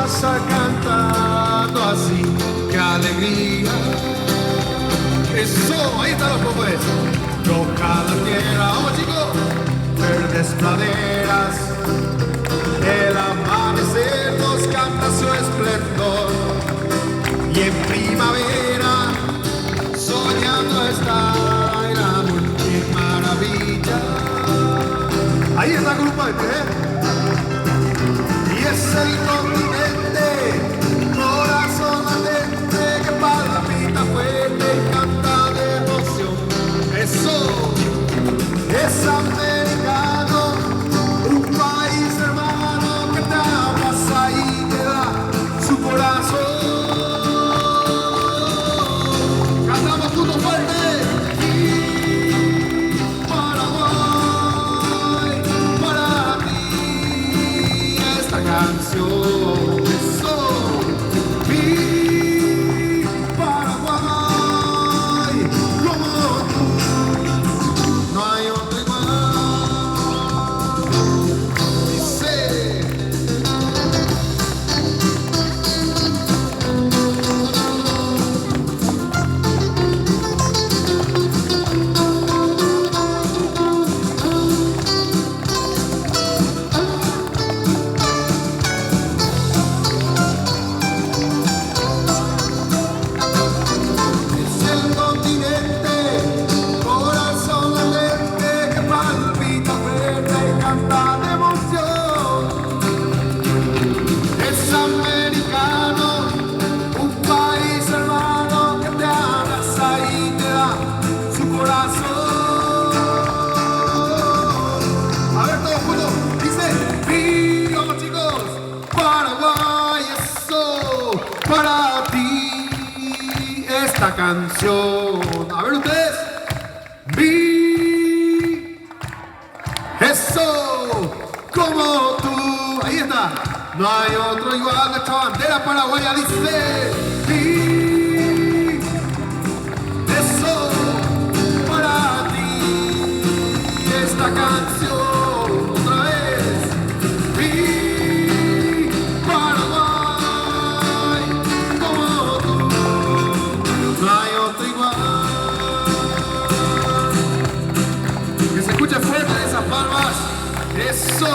pasa cantando así, qué alegría. Eso, ahí están los pobres. Toca la tierra, vamos chicos, verdes praderas. El amanecer nos canta su esplendor. Y en primavera, soñando está el amor, qué maravilla. Ahí está el grupo y es el continente, corazón latente que palpita fuerte y canta de emoción. Eso es americano, un país hermano que te abraza y te da su corazón. Cantamos juntos fuerte. Canción, eso, mi Paraguay, como tú, no hay otro igual. Dice, para ti esta canción. A ver ustedes. Vi eso como tú. Ahí está. No hay otro igual. Nuestra bandera paraguaya dice vi eso para ti esta canción. Otra vez. Vi Paraguay como tú. No hay otro igual. Que se escuche fuerte de esas palmas. Eso.